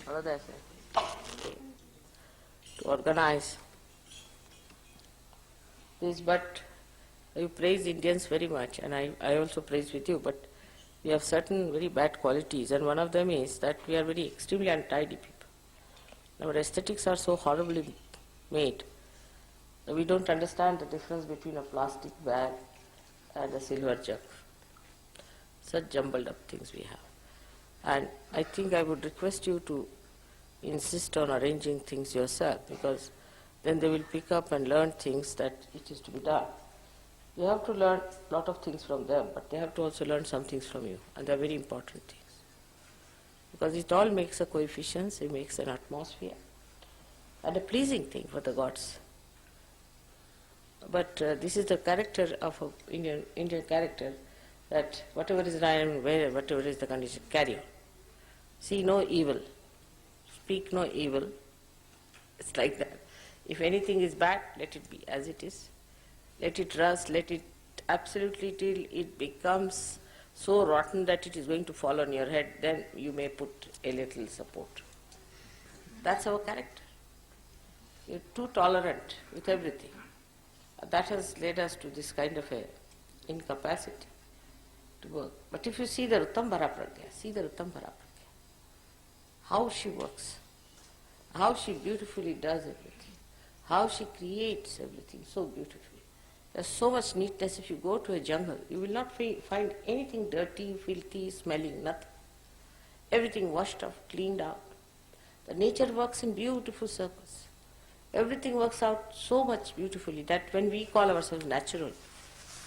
what do they say? To organize this, but you praise Indians very much, and I also praise with you, but we have certain very bad qualities, and one of them is that we are very extremely untidy people. Our aesthetics are so horribly made that we don't understand the difference between a plastic bag and a silver jug. Such jumbled up things we have. And I think I would request you to insist on arranging things yourself, because then they will pick up and learn things that it is to be done. You have to learn a lot of things from them, but they have to also learn some things from you, and they are very important things. Because it all makes a coefficient, it makes an atmosphere, and a pleasing thing for the gods. But this is the character of an Indian character, that whatever is right, whatever is the condition, carry on. See no evil, speak no evil. It's like that. If anything is bad, let it be as it is. Let it rust, let it absolutely till it becomes so rotten that it is going to fall on your head, then you may put a little support. That's our character. You're too tolerant with everything. That has led us to this kind of a incapacity to work. But if you see the Rutambara Pragya, see the Rutambara Pragya, how she works, how she beautifully does everything, how she creates everything so beautifully. There's so much neatness. If you go to a jungle, you will not find anything dirty, filthy, smelling, nothing. Everything washed off, cleaned out. The nature works in beautiful circles. Everything works out so much beautifully that when we call ourselves natural,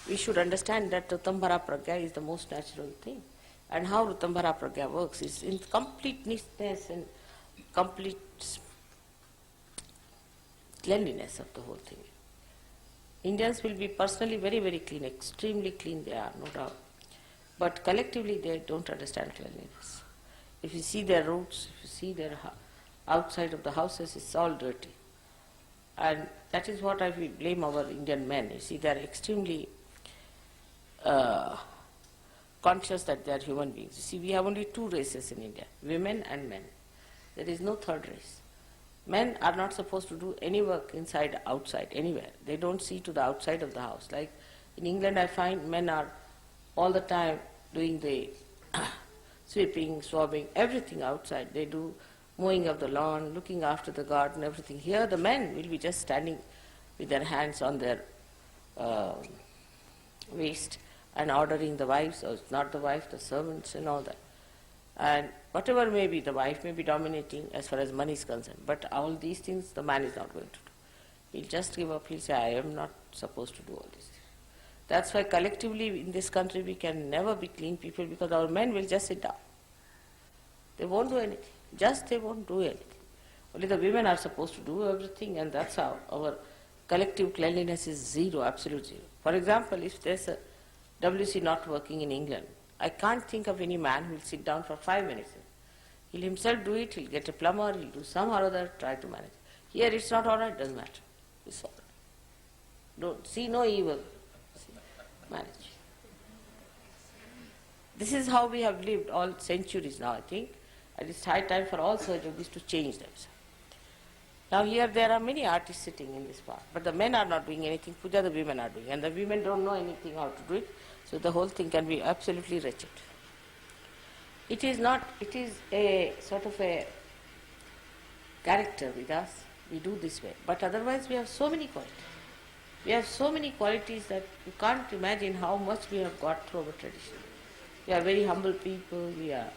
we should understand that Rutambara Pragya is the most natural thing. And how Rutambara Pragya works is in complete neatness and complete cleanliness of the whole thing. Indians will be personally very, very clean, extremely clean they are, no doubt. But collectively they don't understand cleanliness. If you see their roads, if you see their outside of the houses, it's all dirty. And that is what I will blame our Indian men. You see, they are extremely conscious that they are human beings. You see, we have only two races in India, women and men. There is no third race. Men are not supposed to do any work inside, outside, anywhere. They don't see to the outside of the house. Like in England, I find men are all the time doing the sweeping, swabbing, everything outside. They do mowing of the lawn, looking after the garden, everything. Here the men will be just standing with their hands on their waist and ordering the wives, or not the wife, the servants and all that. And whatever may be, the wife may be dominating as far as money is concerned, but all these things the man is not going to do. He'll just give up, he'll say, I am not supposed to do all these things. That's why collectively in this country we can never be clean people, because our men will just sit down. They won't do anything. Just they won't do anything. Only the women are supposed to do everything, and that's how our collective cleanliness is zero, absolute zero. For example, if there's a WC not working in England, I can't think of any man who will sit down for 5 minutes. He'll himself do it, he'll get a plumber, he'll do some or other, try to manage. Here it's not all right, doesn't matter. It's all right. Don't see no evil. Manage. This is how we have lived all centuries now, I think. And it's high time for all such yogis to change themselves. Now here there are many artists sitting in this part, but the men are not doing anything, puja the women are doing, and the women don't know anything how to do it, so the whole thing can be absolutely wretched. It is not, it is a sort of a character with us, we do this way, but otherwise we have so many qualities. We have so many qualities that you can't imagine how much we have got through our tradition. We are very humble people, we are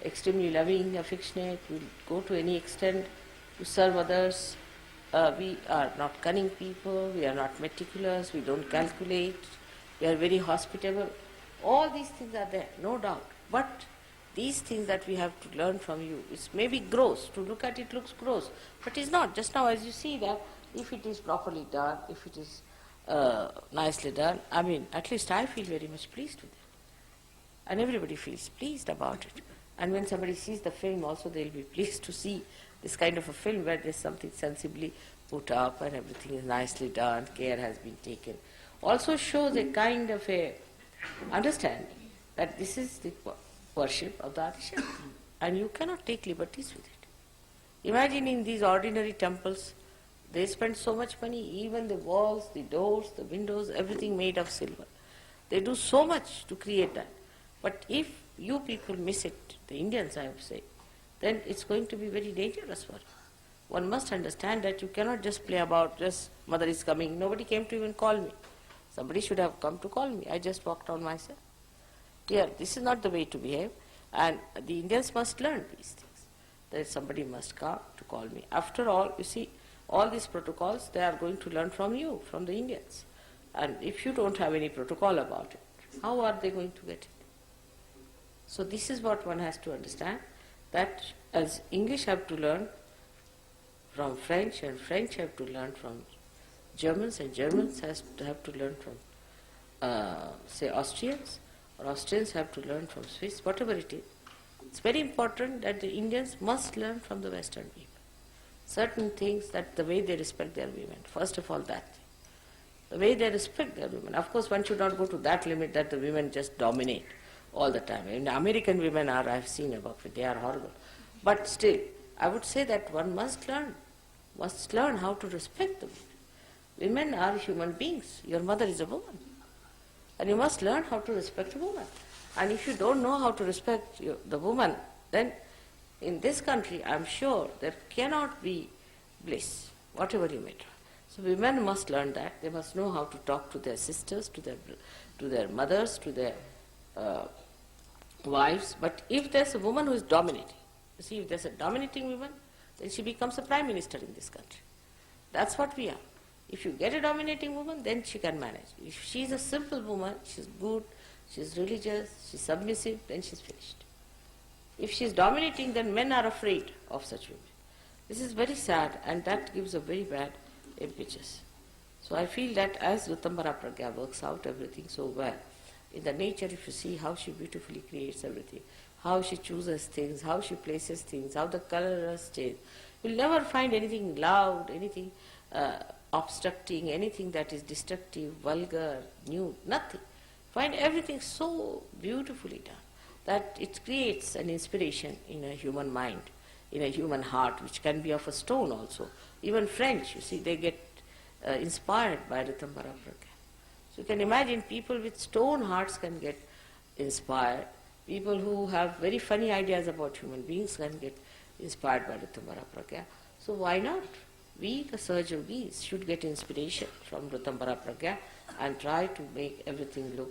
extremely loving, affectionate, we go to any extent to serve others. We are not cunning people, we are not meticulous, we don't calculate, we are very hospitable. All these things are there, no doubt. But these things that we have to learn from you, it's maybe gross, to look at it looks gross, but it's not. Just now as you see that, if it is properly done, if it is nicely done, I mean, at least I feel very much pleased with it. And everybody feels pleased about it. And when somebody sees the film also, they'll be pleased to see this kind of a film where there's something sensibly put up and everything is nicely done, care has been taken. Also shows a kind of a understanding that this is the worship of the Adishakti, and you cannot take liberties with it. Imagine in these ordinary temples, they spend so much money, even the walls, the doors, the windows, everything made of silver. They do so much to create that. But if you people miss it, the Indians I would say, then it's going to be very dangerous for you. One must understand that you cannot just play about, just mother is coming. Nobody came to even call me. Somebody should have come to call me. I just walked on myself. Here, this is not the way to behave. And the Indians must learn these things. That somebody must come to call me. After all, you see, all these protocols, they are going to learn from you, from the Indians. And if you don't have any protocol about it, how are they going to get it? So this is what one has to understand, that as English have to learn from French, and French have to learn from Germans, and Germans have to learn from, say, Austrians, or Austrians have to learn from Swiss, whatever it is. It's very important that the Indians must learn from the Western people. Certain things, that the way they respect their women, first of all that. The way they respect their women. Of course, one should not go to that limit that the women just dominate all the time. And American women are, I've seen about it, they are horrible. But still, I would say that one must learn how to respect them. Women are human beings. Your mother is a woman. And you must learn how to respect a woman. And if you don't know how to respect the woman, then in this country, I'm sure there cannot be bliss, whatever you may try. So women must learn that. They must know how to talk to their sisters, to their mothers, to their wives. But if there's a woman who is dominating, you see, if there's a dominating woman, then she becomes a prime minister in this country. That's what we are. If you get a dominating woman, then she can manage. If she's a simple woman, she's good, she's religious, she's submissive, then she's finished. If she's dominating, then men are afraid of such women. This is very sad, and that gives a very bad impetus. So I feel that as Ritambara Pragya works out everything so well, in the nature, if you see how she beautifully creates everything, how she chooses things, how she places things, how the colors change, you'll never find anything loud, anything obstructing, anything that is destructive, vulgar, nude, nothing. Find everything so beautifully done that it creates an inspiration in a human mind, in a human heart, which can be of a stone also. Even French, you see, they get inspired by Ritambara Pragya. So you can imagine people with stone hearts can get inspired. People who have very funny ideas about human beings can get inspired by Ritambara Pragya. So why not? We, the surge of bees, should get inspiration from Ritambara Pragya and try to make everything look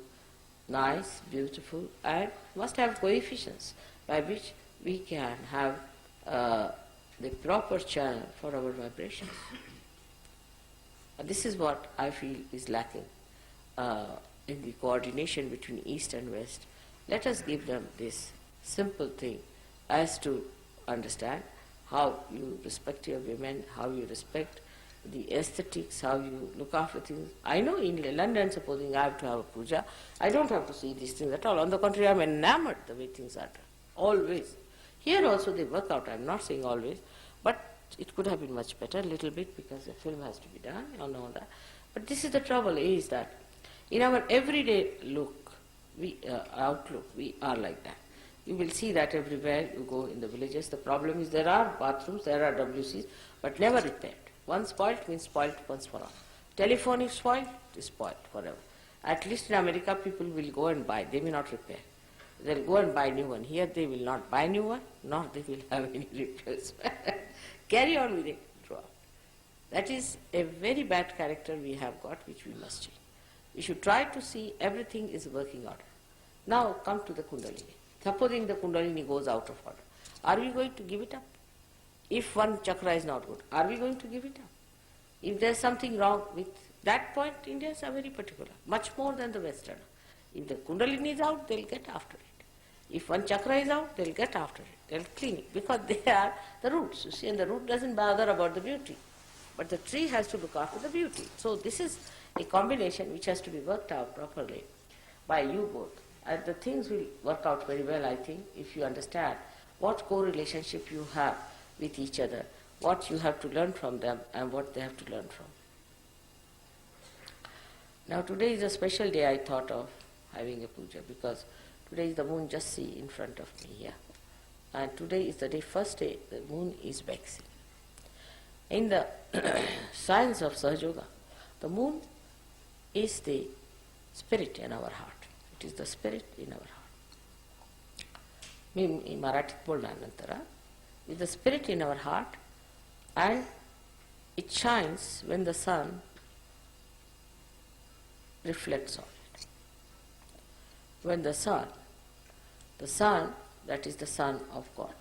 nice, beautiful, and must have coefficients by which we can have the proper channel for our vibrations. This is what I feel is lacking in the coordination between East and West. Let us give them this simple thing as to understand how you respect your women, how you respect the aesthetics, how you look after things. I know in London, supposing I have to have a puja, I don't have to see these things at all. On the contrary, I am enamored the way things are done. Always. Here also they work out, I am not saying always, but it could have been much better, a little bit, because the film has to be done and all that. But this is the trouble, is that in our everyday outlook, we are like that. You will see that everywhere you go in the villages. The problem is there are bathrooms, there are WCs, but never repaired. One spoilt means spoilt once for all. Telephone is spoilt, it is spoilt forever. At least in America, people will go and buy. They may not repair. They'll go and buy new one. Here they will not buy new one, nor they will have any repairs. Carry on with it throughout. That is a very bad character we have got, which we must change. We should try to see everything is working order. Now come to the Kundalini. Supposing the Kundalini goes out of order, are we going to give it up? If one chakra is not good, are we going to give it up? If there is something wrong with that point, Indians are very particular, much more than the Western. If the Kundalini is out, they'll get after it. If one chakra is out, they'll get after it. They'll clean it, because they are the roots, you see, and the root doesn't bother about the beauty. But the tree has to look after the beauty. So this is a combination which has to be worked out properly by you both. And the things will work out very well, I think, if you understand what co-relationship you have with each other, what you have to learn from them, and what they have to learn from. Now today is a special day I thought of having a puja, because today is the moon just see in front of me here. And today is the day, first day, the moon is waxing. In the science of Sahaja Yoga, the moon is the spirit in our heart. It is the spirit in our heart. मी मराठीत बोलणार नंतर is the spirit in our heart, and it shines when the sun reflects on it. When the sun, that is the Son of God,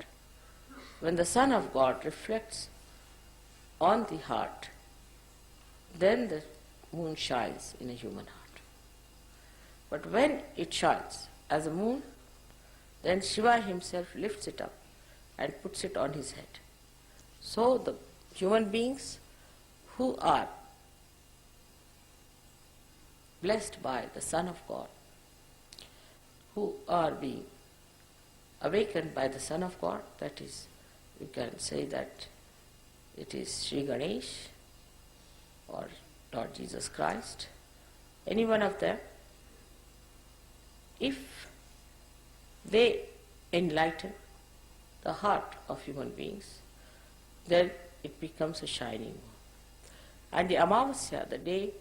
when the Son of God reflects on the heart, then the moon shines in a human heart. But when it shines as a moon, then Shiva himself lifts it up and puts it on his head. So the human beings who are blessed by the Son of God, who are being awakened by the Son of God, that is, you can say that it is Sri Ganesh or Lord Jesus Christ, any one of them, if they enlighten the heart of human beings, then it becomes a shining moon. And the Amavasya, the day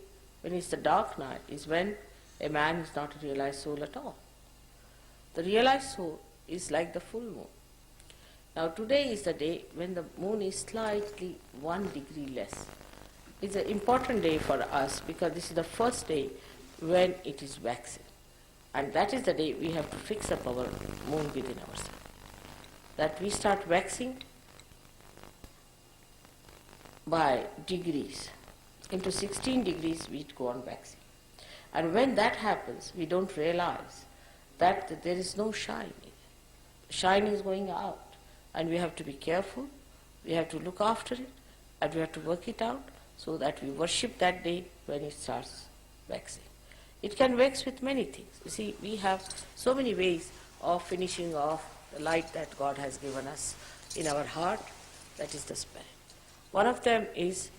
when it's the dark night, is when a man is not a realized soul at all. The realized soul is like the full moon. Now today is the day when the moon is slightly 1 degree less. It's an important day for us because this is the first day when it is waxing. And that is the day we have to fix up our moon within ourselves. That we start waxing by degrees. Into 16 degrees we go on waxing. And when that happens, we don't realize that there is no shine. Shine is going out. And we have to be careful, we have to look after it, and we have to work it out so that we worship that day when it starts waxing. It can wax with many things. You see, we have so many ways of finishing off the light that God has given us in our heart, that is the spirit. One of them is,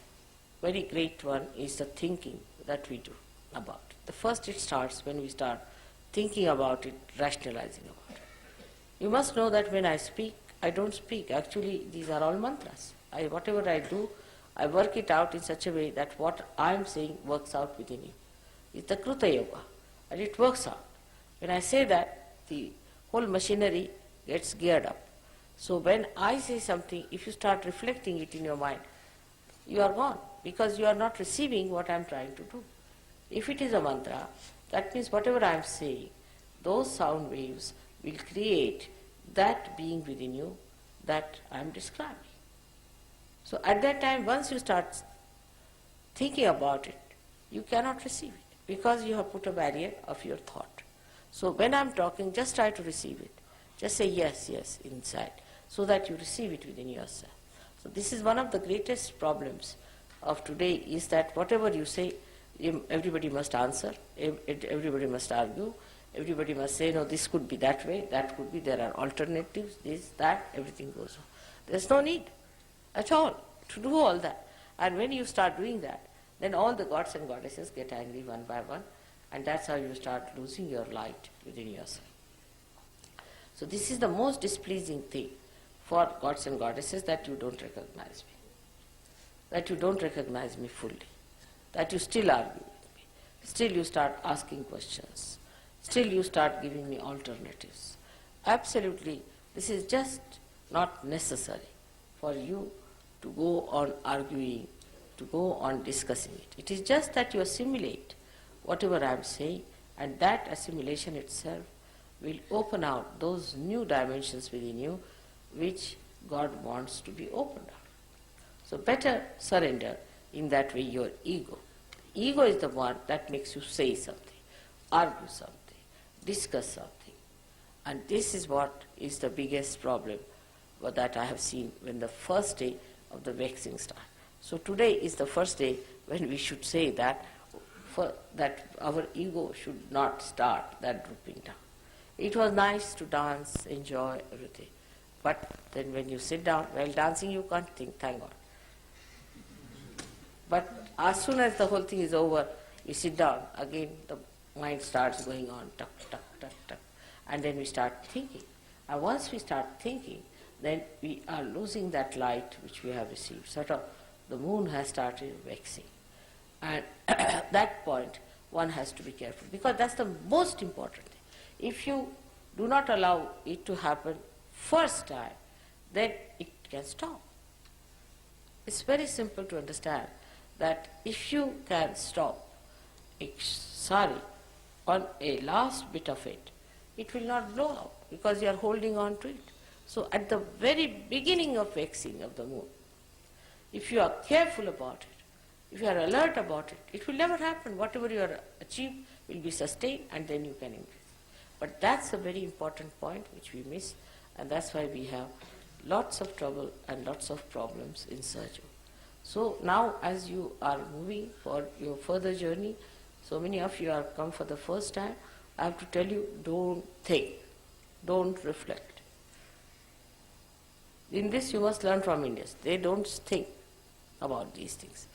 very great one, is the thinking that we do about it. The first it starts when we start thinking about it, rationalizing about it. You must know that when I speak, I don't speak. Actually, these are all mantras. Whatever I do, I work it out in such a way that what I am saying works out within you. It's the Kruta Yoga, and it works out. When I say that, the whole machinery gets geared up. So when I say something, if you start reflecting it in your mind, you are gone, because you are not receiving what I am trying to do. If it is a mantra, that means whatever I am saying, those sound waves will create that being within you that I am describing. So at that time, once you start thinking about it, you cannot receive it because you have put a barrier of your thought. So when I am talking, just try to receive it. Just say yes, yes inside, so that you receive it within yourself. So this is one of the greatest problems of today, is that whatever you say, everybody must answer, everybody must argue, everybody must say, no, this could be that way, that could be, there are alternatives, this, that, everything goes on. There's no need at all to do all that. And when you start doing that, then all the gods and goddesses get angry one by one, and that's how you start losing your light within yourself. So this is the most displeasing thing for gods and goddesses, that you don't recognize me, that you don't recognize me fully, that you still argue with me, still you start asking questions, still you start giving me alternatives. Absolutely, this is just not necessary for you to go on arguing, to go on discussing it. It is just that you assimilate whatever I am saying, and that assimilation itself will open out those new dimensions within you which God wants to be opened out. So better surrender in that way your ego. Ego is the one that makes you say something, argue something, discuss something. And this is what is the biggest problem that I have seen when the first day of the waxing starts. So today is the first day when we should say that, that our ego should not start that drooping down. It was nice to dance, enjoy everything. But then when you sit down, while dancing you can't think, thank God. But as soon as the whole thing is over, you sit down, again the mind starts going on, tuck, tuck, tuck, tuck. And then we start thinking. And once we start thinking, then we are losing that light which we have received. Sort of the moon has started waxing. And at that point, one has to be careful, because that's the most important thing. If you do not allow it to happen first time, then it can stop. It's very simple to understand that if you can stop sari on a last bit of it, it will not blow out because you are holding on to it. So at the very beginning of waxing of the moon, if you are careful about it, if you are alert about it, it will never happen. Whatever you are achieved will be sustained, and then you can increase. But that's a very important point which we miss, and that's why we have lots of trouble and lots of problems in surgery. So now, as you are moving for your further journey, so many of you are come for the first time, I have to tell you, don't think, don't reflect. In this you must learn from Indians. They don't think about these things.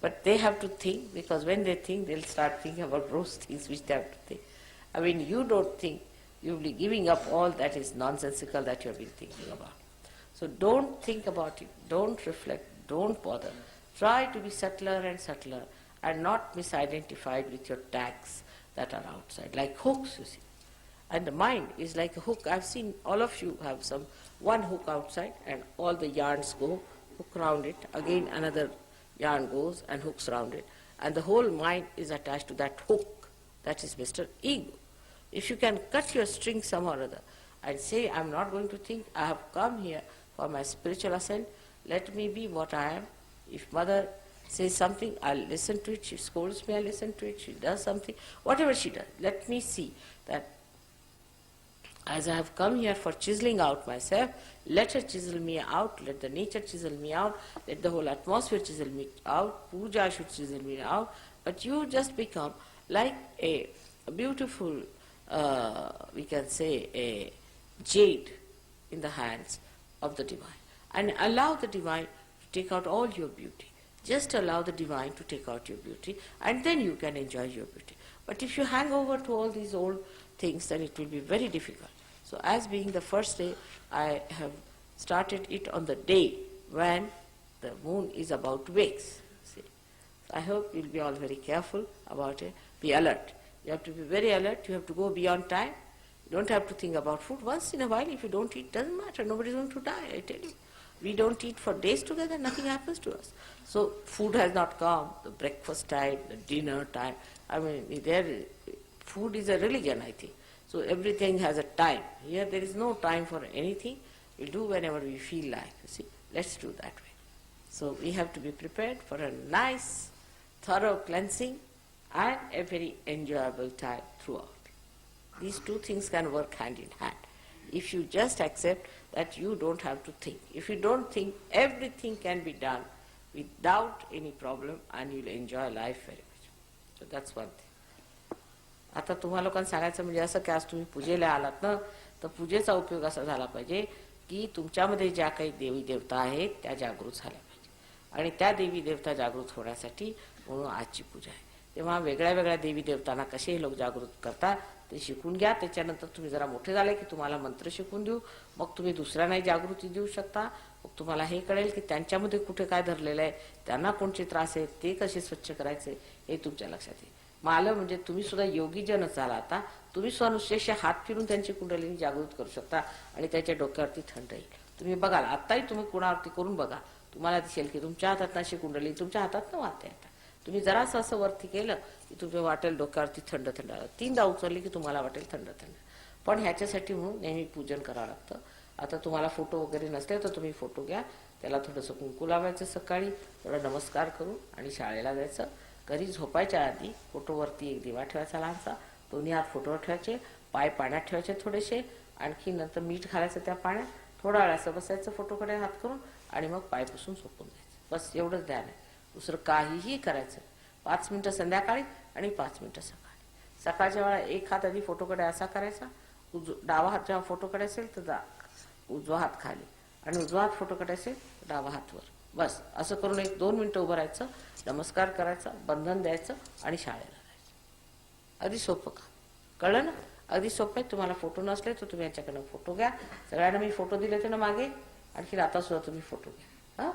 But they have to think, because when they think, they'll start thinking about those things which they have to think. I mean, you don't think, you'll be giving up all that is nonsensical that you have been thinking about. So don't think about it, don't reflect, don't bother. Try to be subtler and subtler and not misidentified with your tags that are outside, like hooks, you see. And the mind is like a hook. I've seen all of you have one hook outside, and all the yarns go, hook round it, again another yarn goes and hooks round it. And the whole mind is attached to that hook. That is Mr. Ego. If you can cut your string somehow or other and say, I'm not going to think, I have come here for my spiritual ascent, let me be what I am. If mother says something, I'll listen to it. She scolds me, I'll listen to it. She does something, whatever she does, let me see that as I have come here for chiseling out myself, let her chisel me out, let the nature chisel me out, let the whole atmosphere chisel me out, puja should chisel me out, but you just become like a beautiful, we can say, a jade in the hands of the divine. And allow the divine to take out all your beauty. Just allow the divine to take out your beauty, and then you can enjoy your beauty. But if you hang over to all these old things, then it will be very difficult. So as being the first day, I have started it on the day when the moon is about to wax. See? So I hope you'll be all very careful about it. Be alert. You have to be very alert. You have to go beyond time. You don't have to think about food. Once in a while, if you don't eat, doesn't matter. Nobody's going to die, I tell you. We don't eat for days together, nothing happens to us. So food has not come, the breakfast time, the dinner time. I mean, food is a religion, I think. So everything has a time. Here there is no time for anything. We do whenever we feel like. You see, let's do that way. So we have to be prepared for a nice, thorough cleansing and a very enjoyable time throughout. These two things can work hand in hand. If you just accept that you don't have to think. If you don't think, everything can be done without any problem, and you'll enjoy life very much. So that's one thing. आता तुम्हाला लोकांना सांगायचं म्हणजे असं की आज तुम्ही पूजेला आलात ना, तर पूजेचा उपयोग असा झाला पाहिजे की तुमच्यामध्ये ज्या काही देवी देवता आहेत त्या जागृत झाल्या पाहिजे, आणि त्या देवी देवता जागृत होण्यासाठी म्हणून आजची पूजा आहे. तेव्हा वेगळ्या वेगळ्या देवी देवतांना कसे लोक जागृत करतात ते शिकून घ्या. त्याच्यानंतर तुम्ही जरा मोठे झाले की तुम्हाला मंत्र शिकून देऊ, मग तुम्ही दुसऱ्यांनाही जागृती देऊ शकता. मग तुम्हाला हे कळेल की त्यांच्यामध्ये कुठे काय धरलेलं आहे, त्यांना कोणते त्रास आहेत, ते कसे स्वच्छ करायचे हे तुमच्या लक्षात येईल. मालं म्हणजे तुम्ही सुद्धा योगीजनच झाला. आता तुम्ही स्वनुशेष हात फिरून त्यांची कुंडलिनी जागृत करू शकता आणि त्याच्या डोक्यावरती थंड येईल. तुम्ही बघाल, आत्ताही तुम्ही कुणावरती करून बघा, तुम्हाला दिसेल की तुमच्या हातात अशी कुंडलिनी तुमच्या हातात न वाहता येतात. तुम्ही जरासं असं वरती केलं की तुम्ही वाटेल डोक्यावरती थंड थंड. 3दा उचलली की तुम्हाला वाटेल थंड थंड. पण ह्याच्यासाठी म्हणून नेहमी पूजन करावं लागतं. आता तुम्हाला फोटो वगैरे नसले तर तुम्ही फोटो घ्या, त्याला थोडंसं कुंकू लावायचं सकाळी, थोडा नमस्कार करून आणि शाळेला जायचं. घरी झोपायच्या आधी फोटोवरती एक दिवा ठेवायचा लहानसा, दोन्ही हात फोटोवर ठेवायचे, पाय पाण्यात ठेवायचे थोडेसे, आणखी नंतर मीठ घालायचं त्या पाण्यात, थोडा वेळ असं बसायचं फोटोकडे हात करून, आणि मग पाय पुसून झोपून जायचं. बस एवढंच ध्यान आहे, दुसरं काहीही करायचं. 5 मिनिटं संध्याकाळी आणि 5 मिनिटं सकाळी. सकाळच्या वेळा एक हात आधी फोटोकडे असा करायचा, डावा हात जेव्हा फोटोकडे असेल तर उजवा हात खाली, आणि उजवा हात फोटोकडे असेल तर डावा हात वर. बस असं करून 1-2 मिनिटं उभं राहायचं, नमस्कार करायचा, बंधन द्यायचं आणि शाळेला जायचं. आधी सोपं का कळलं ना? अगदी सोपं आहे. तुम्हाला फोटो नसले तर तुम्ही याच्याकडनं फोटो घ्या. सगळ्यांना मी फोटो दिले होते ना मागे, आणखी आता सुद्धा तुम्ही फोटो घ्या. हां.